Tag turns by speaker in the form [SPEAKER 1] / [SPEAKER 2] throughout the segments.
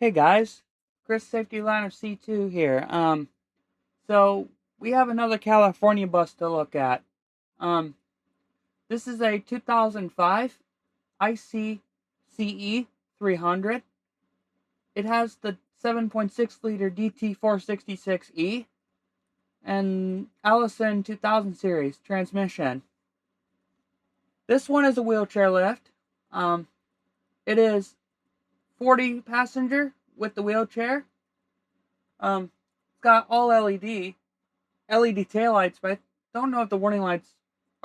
[SPEAKER 1] Hey guys, Chris Safety Line of C2 here. So we have another California bus to look at. Um, this is a 2005 IC CE300. It has the 7.6 liter DT466E and Allison 2000 series transmission. This one is a wheelchair lift. It is 40 passenger with the wheelchair. It's got all LED taillights, but I don't know if the warning lights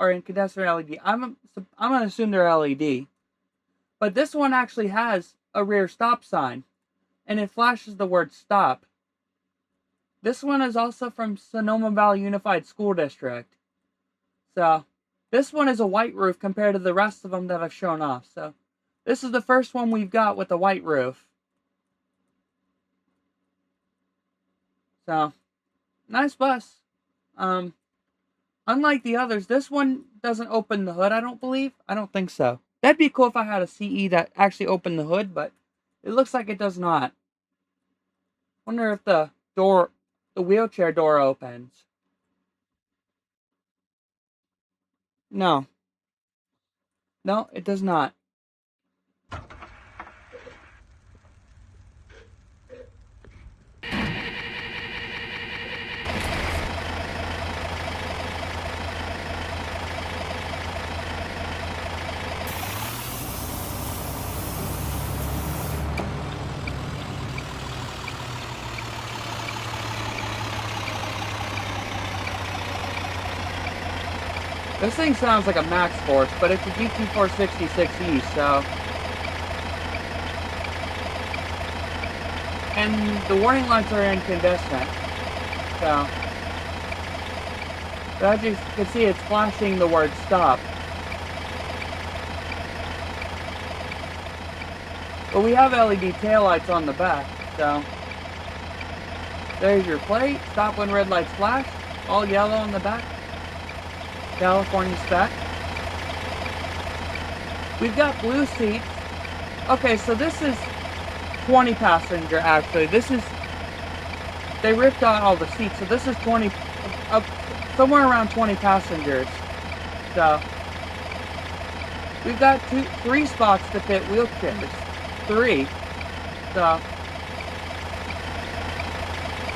[SPEAKER 1] are incandescent LED. I'm gonna assume they're LED. But this one actually has a rear stop sign, and it flashes the word stop. This one is also from Sonoma Valley Unified School District. So this one is a white roof compared to the rest of them that I've shown off. So this is the first one we've got with a white roof. So nice bus. Unlike the others, this one doesn't open the hood, I don't believe. I don't think so. That'd be cool if I had a CE that actually opened the hood, but it looks like it does not. Wonder if the wheelchair door opens. No. No, it does not. This thing sounds like a Max Force, but it's a DT466E, so... And the warning lights are incandescent, so... But as you can see, it's flashing the word stop. But we have LED taillights on the back, so... There's your plate, stop when red lights flash, all yellow on the back. California spec. We've got blue seats. Okay, so this is 20 passenger actually. They ripped out all the seats, so this is 20, somewhere around 20 passengers. So we've got three spots to fit wheelchairs. Three. So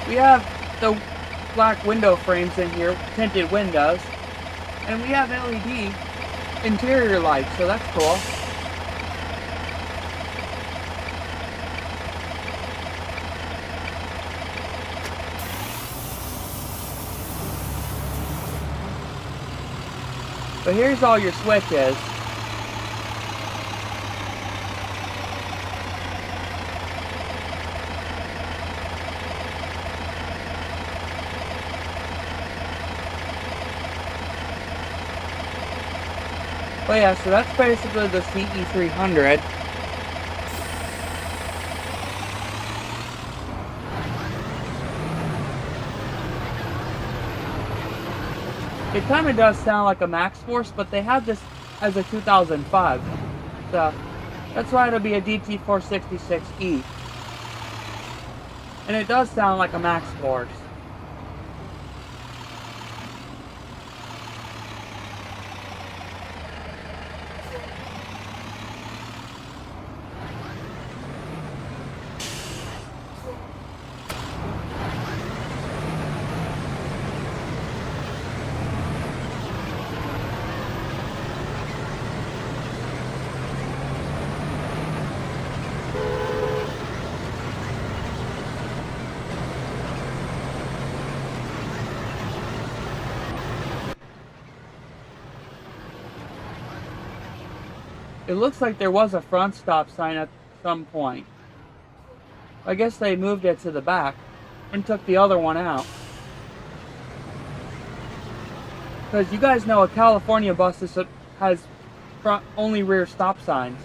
[SPEAKER 1] we have the black window frames in here, tinted windows. And we have LED interior lights, so that's cool. But here's all your switches. But yeah, so that's basically the CE300. It kind of does sound like a Max Force, but they had this as a 2005. So that's why it'll be a DT466E. And it does sound like a Max Force. It looks like there was a front stop sign at some point. I guess they moved it to the back and took the other one out. Because you guys know a California bus has front only rear stop signs.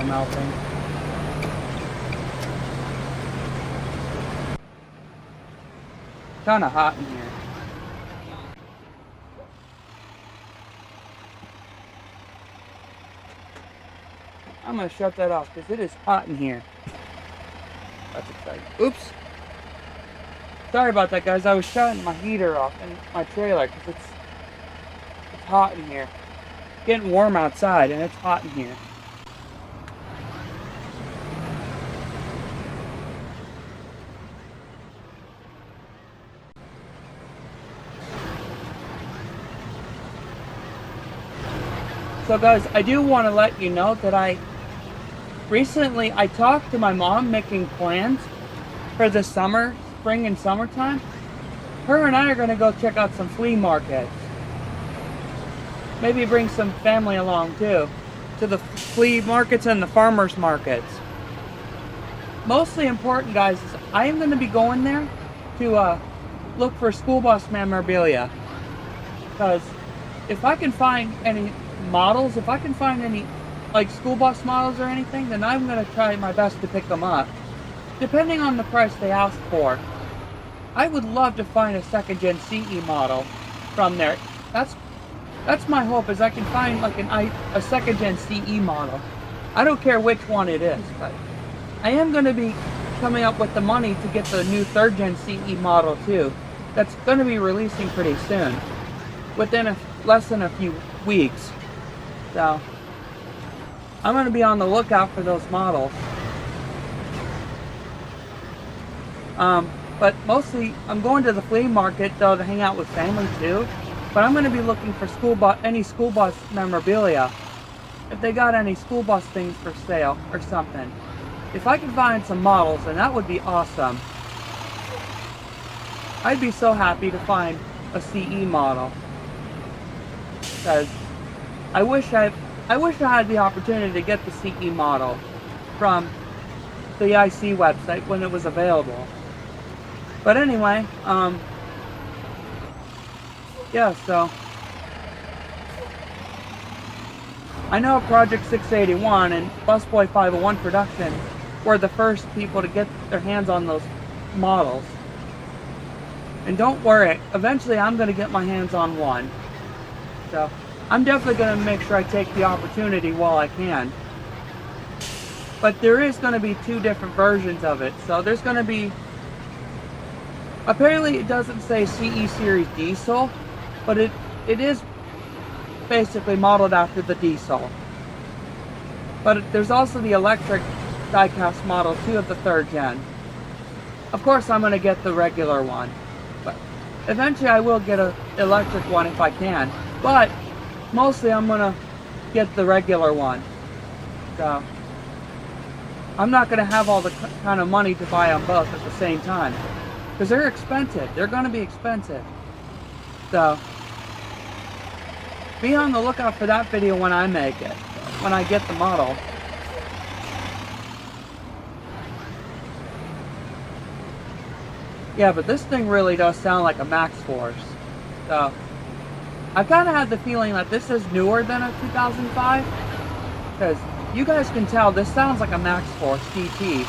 [SPEAKER 1] melting. Kind of hot in here. I'm gonna shut that off because it is hot in here. That's exciting. Oops. Sorry about that, guys. I was shutting my heater off in my trailer because it's hot in here. It's getting warm outside and it's hot in here. So guys, I do want to let you know that recently I talked to my mom making plans for the summer, spring and summertime. Her and I are going to go check out some flea markets. Maybe bring some family along too, to the flea markets and the farmers markets. Mostly important, guys, is I am going to be going there to look for school bus memorabilia. Because if I can find any models, if I can find any like school bus models or anything, then I'm going to try my best to pick them up, depending on the price they ask for. I would love to find a second gen CE model from there. That's my hope, is I can find like a second gen CE model. I don't care which one it is, but I am going to be coming up with the money to get the new third gen CE model too. That's going to be releasing pretty soon, within less than a few weeks. So I'm going to be on the lookout for those models. But mostly I'm going to the flea market though to hang out with family too. But I'm going to be looking for any school bus memorabilia. If they got any school bus things for sale or something. If I can find some models, then that would be awesome. I'd be so happy to find a CE model. Because I wish I had the opportunity to get the CE model from the IC website when it was available. But anyway, yeah, so I know Project 681 and Busboy 501 Production were the first people to get their hands on those models. And don't worry, eventually I'm going to get my hands on one. So I'm definitely going to make sure I take the opportunity while I can. But there is going to be two different versions of it. So there's going to be, apparently it doesn't say CE Series Diesel, but it is basically modeled after the diesel. But there's also the electric die-cast model too of the third gen. Of course I'm going to get the regular one, but eventually I will get an electric one if I can. But mostly I'm going to get the regular one. So I'm not going to have all the kind of money to buy them both at the same time, because they're expensive. They're going to be expensive. So be on the lookout for that video when I make it, when I get the model. Yeah, but this thing really does sound like a Max Force. So I kind of had the feeling that this is newer than a 2005, because you guys can tell this sounds like a Max Force GT.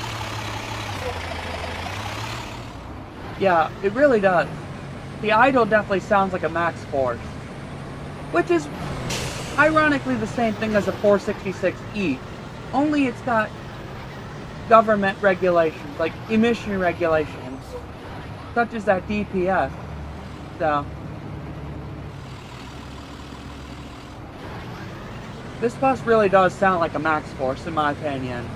[SPEAKER 1] Yeah, it really does. The idle definitely sounds like a Max Force, which is ironically the same thing as a 466E, only it's got government regulations, like emission regulations, such as that DPF. So this bus really does sound like a Max Force in my opinion.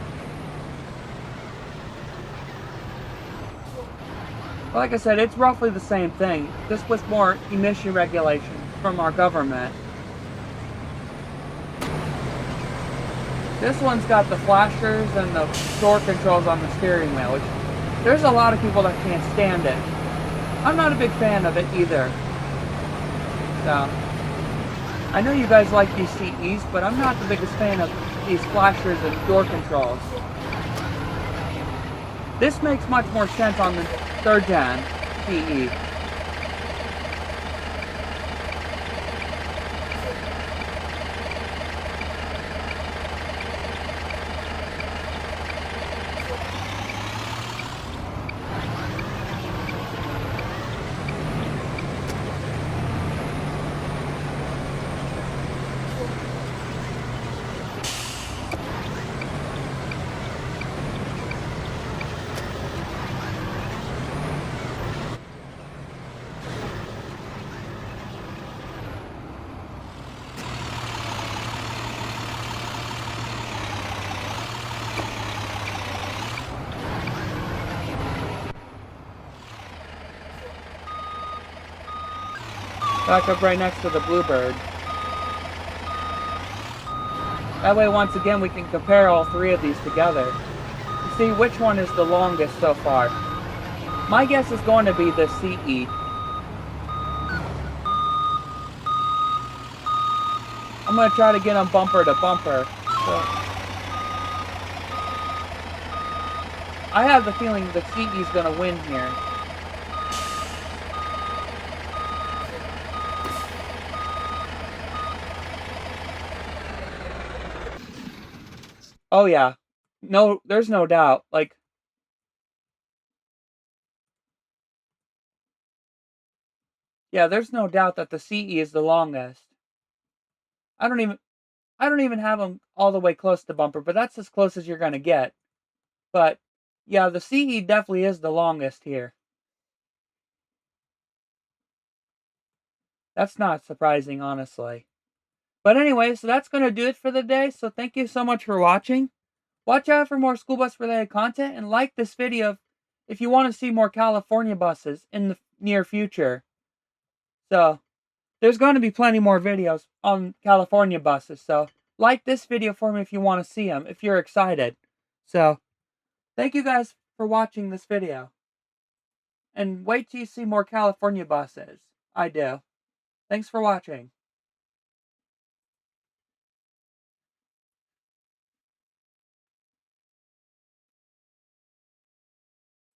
[SPEAKER 1] But like I said, it's roughly the same thing, just with more emission regulations from our government. This one's got the flashers and the door controls on the steering wheel, which there's a lot of people that can't stand it. I'm not a big fan of it either. So I know you guys like these CEs, but I'm not the biggest fan of these flashers and door controls. This makes much more sense on the third gen CE. Back up right next to the Bluebird. That way, once again, we can compare all three of these together to see which one is the longest so far. My guess is going to be the CE. I'm going to try to get them bumper to bumper. So I have the feeling the CE is going to win here. Oh yeah. No, there's no doubt. Like, yeah, there's no doubt that the CE is the longest. I don't even have them all the way close to bumper, but that's as close as you're going to get. But yeah, the CE definitely is the longest here. That's not surprising, honestly. But anyway, so that's going to do it for the day. So thank you so much for watching. Watch out for more school bus related content and like this video if you want to see more California buses in the near future. So there's going to be plenty more videos on California buses. So like this video for me if you want to see them, if you're excited. So thank you guys for watching this video. And wait till you see more California buses. I do. Thanks for watching.